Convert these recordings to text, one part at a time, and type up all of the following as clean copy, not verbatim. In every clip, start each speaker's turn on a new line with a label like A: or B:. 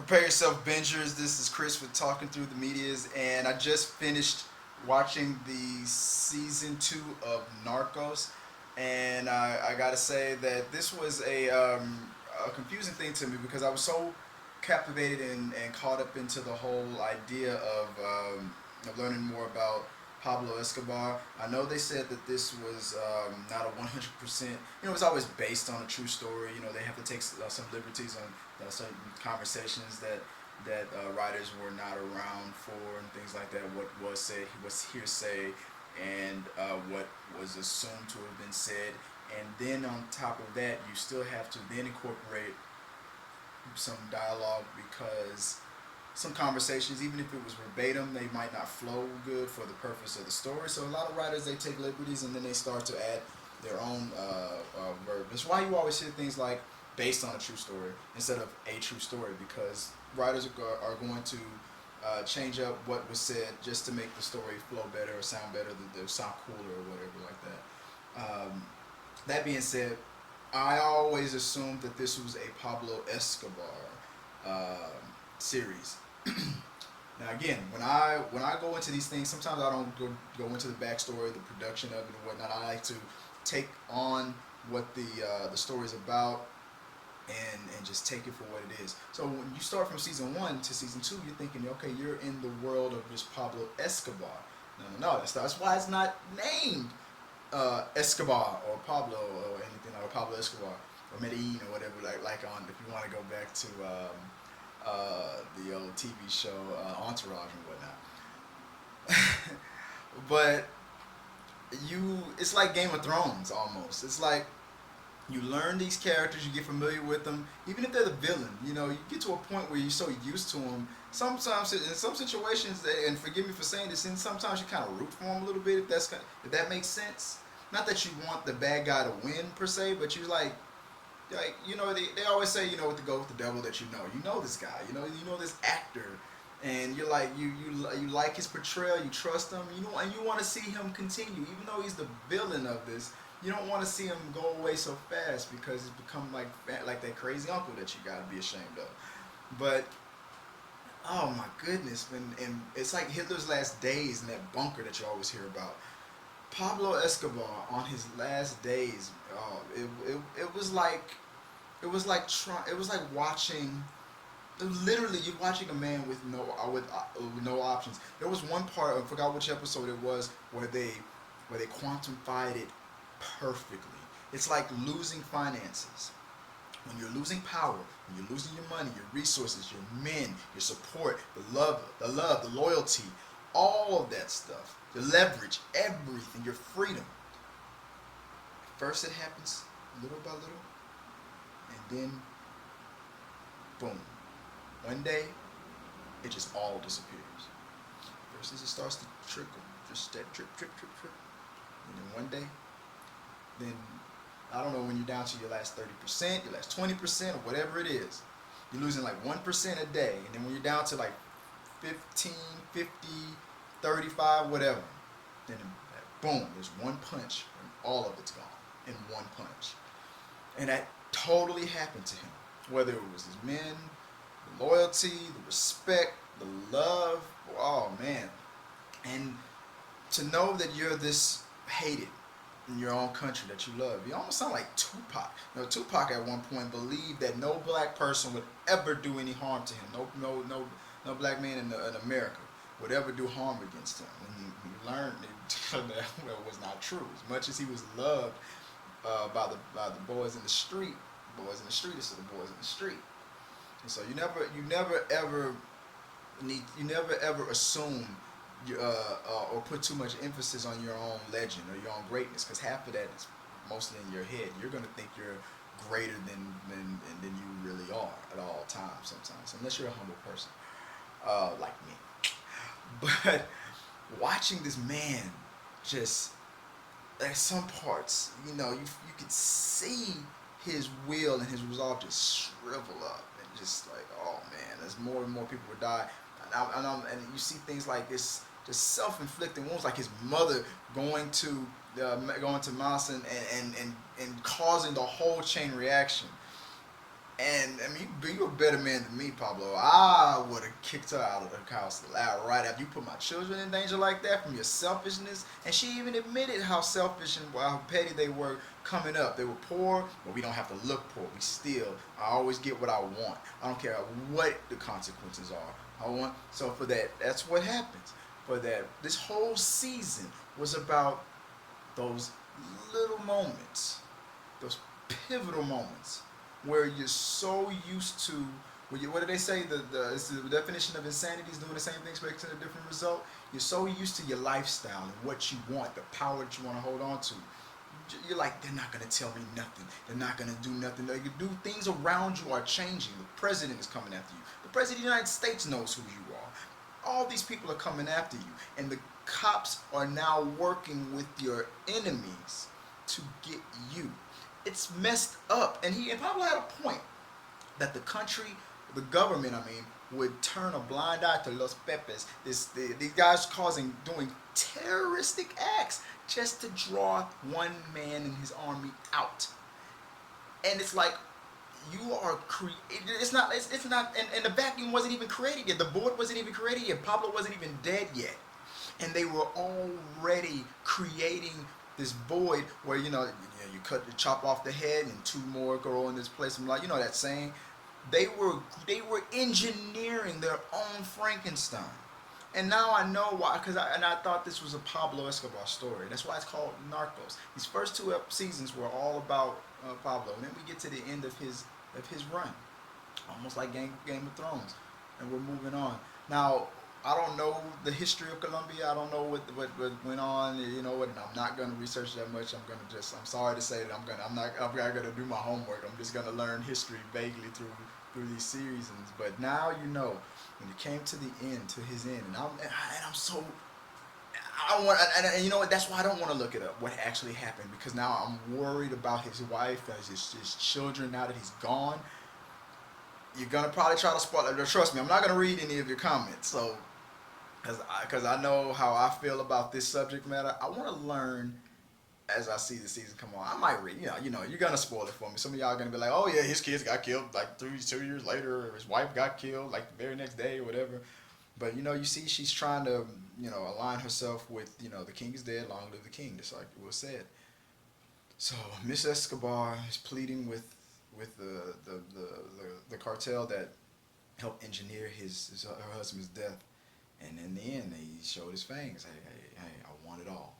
A: Prepare yourself, bingers. This is Chris with Talking Through the Medias, and I just finished watching the season 2 of Narcos, and I gotta say that this was a confusing thing to me because I was so captivated and caught up into the whole idea of learning more about Pablo Escobar. I know they said that this was not a 100%. It's always based on a true story. They have to take some liberties on certain conversations that writers were not around for and things like that. What was said was hearsay, and what was assumed to have been said. And then on top of that, you still have to then incorporate some dialogue because some conversations, even if it was verbatim, they might not flow good for the purpose of the story. So a lot of writers, they take liberties and then they start to add their own verb. That's why you always hear things like based on a true story instead of a true story, because writers are going to change up what was said just to make the story flow better or sound better, sound cooler or whatever like that. That being said, I always assumed that this was a Pablo Escobar series. Now again, when I go into these things, sometimes I don't go into the backstory, the production of it and whatnot. I like to take on what the story is about and just take it for what it is. So when you start from season 1 to season 2, you're thinking, okay, you're in the world of this Pablo Escobar. No, that's why it's not named Escobar or Pablo or anything, or Pablo Escobar or Medellin or whatever. Like on, if you want to go back to the old TV show Entourage and whatnot. But it's like Game of Thrones almost. It's like you learn these characters, you get familiar with them, even if they're the villain. You get to a point where you're so used to them. Sometimes, in some situations, and forgive me for saying this, and sometimes you kind of root for them a little bit, if that makes sense. Not that you want the bad guy to win per se, but you like they always say, to go with the devil that you know. You know this guy, you know this actor, and you're like you like his portrayal, you trust him, and you want to see him continue, even though he's the villain of this. You don't want to see him go away so fast because it's become like that crazy uncle that you gotta be ashamed of. But oh my goodness, and it's like Hitler's last days in that bunker that you always hear about. Pablo Escobar on his last days, it was like watching. Literally, you're watching a man with no options. There was one part, I forgot which episode it was, where they quantified it perfectly. It's like losing finances. When you're losing power, when you're losing your money, your resources, your men, your support, the love, the loyalty, all of that stuff, the leverage, everything, your freedom. First it happens little by little, and then boom. One day, it just all disappears. First it starts to trickle, just that drip, drip, drip, drip. And then one day, then I don't know, when you're down to your last 30%, your last 20%, or whatever it is, you're losing like 1% a day. And then when you're down to like 15, 50, 35, whatever, then boom, there's one punch and all of it's gone in one punch. And that totally happened to him. Whether it was his men, the loyalty, the respect, the love, oh man. And to know that you're this hated in your own country that you love. You almost sound like Tupac. Tupac at one point believed that no black person would ever do any harm to him. No black man in America would ever do harm against him. And he learned that was not true. As much as he was loved by the boys in the street, is the boys in the street. And so you never ever assume or put too much emphasis on your own legend or your own greatness, because half of that is mostly in your head. You're going to think you're greater than you really are at all times sometimes, unless you're a humble person like me. But watching this man, just at some parts, you could see his will and his resolve just shrivel up, and just like, oh man, as more and more people would die. And you see things like this, just self-inflicted wounds, like his mother going to Mouse and causing the whole chain reaction. And I mean, you're a better man than me, Pablo. I would have kicked her out of the house right after you put my children in danger like that from your selfishness. And she even admitted how selfish and how petty they were coming up. They were poor, but we don't have to look poor. We still, I always get what I want. I don't care what the consequences are. I want, so for that, that's what happens. For that, this whole season was about those little moments, those pivotal moments where you're so used to what do they say, it's the definition of insanity is doing the same thing expecting a different result. You're so used to your lifestyle and what you want, the power that you want to hold on to. You're like, they're not going to tell me nothing, they're not going to do nothing. They can do things around you are changing. The president is coming after you, the president of the United States knows who you are. All these people are coming after you, and the cops are now working with your enemies to get you. It's messed up. And Pablo had a point that the country, the government, I mean, would turn a blind eye to Los Pepes. These guys doing terroristic acts just to draw one man and his army out. And it's like, you are it's not, and the vacuum wasn't even created yet. The board wasn't even created yet. Pablo wasn't even dead yet. And they were already creating this void where, you chop off the head and two more grow in this place. I'm like, that saying? They were engineering their own Frankenstein. And now I know why, I thought this was a Pablo Escobar story. That's why it's called Narcos. These first two seasons were all about Pablo, and then we get to the end of his run, almost like Game of Thrones, and we're moving on. Now, I don't know the history of Colombia. I don't know what went on. And I'm not going to research that much. I'm sorry to say that I'm not going to do my homework. I'm just going to learn history vaguely through these seasons. But now when it came to the end, to his end, and I'm so. I want, and you know what? That's why I don't want to look it up. What actually happened? Because now I'm worried about his wife, his children. Now that he's gone, you're gonna probably try to spoil it. Trust me, I'm not gonna read any of your comments. So, because I know how I feel about this subject matter, I want to learn as I see the season come on. I might read. You're gonna spoil it for me. Some of y'all are gonna be like, oh yeah, his kids got killed like 2 years later, or his wife got killed like the very next day, or whatever. But you see, she's trying to align herself with the king is dead, long live the king. Just like it was said. So Miss Escobar is pleading with the cartel that helped engineer her husband's death, and in the end, he showed his fangs. Hey, I want it all.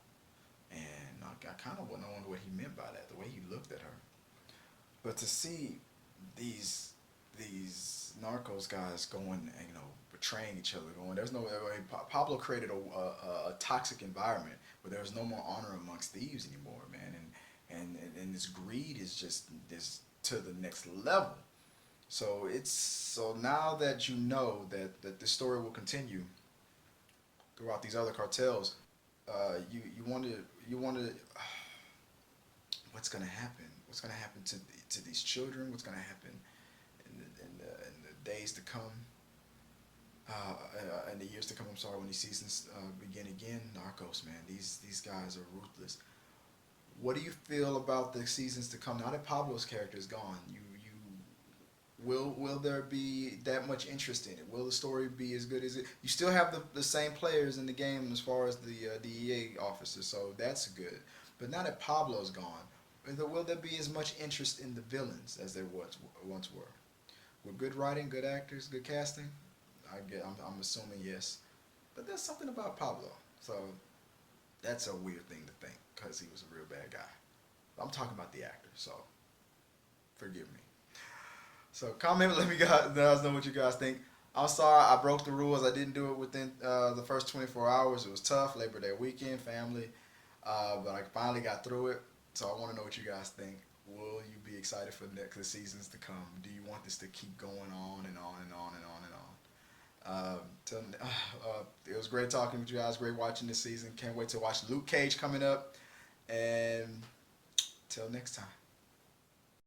A: And I kind of wonder what he meant by that, the way he looked at her. But to see these Narcos guys going, betraying each other, Pablo created a toxic environment where there was no more honor amongst thieves anymore, man, and this greed is just this to the next level. So now that you know that this story will continue throughout these other cartels, you wonder what's gonna happen. What's gonna happen to these children? What's gonna happen in the days to come? In the years to come, I'm sorry, when these seasons begin again. Narcos, man, these guys are ruthless. What do you feel about the seasons to come now that Pablo's character is gone? Will there be that much interest in it? Will the story be as good as it? You still have the same players in the game as far as the DEA officers, so that's good. But now that Pablo's gone, will there be as much interest in the villains as there once were? With good writing, good actors, good casting, I'm assuming yes. But there's something about Pablo, so that's a weird thing to think because he was a real bad guy. I'm talking about the actor, so forgive me. So comment, let us know what you guys think. I'm sorry I broke the rules. I didn't do it within the first 24 hours. It was tough, Labor Day weekend, family, but I finally got through it. So I want to know what you guys think. Will you be excited for the seasons to come? Do you want this to keep going on and on and on and on and on? It was great talking with you guys. Great watching this season. Can't wait to watch Luke Cage coming up. And till next time.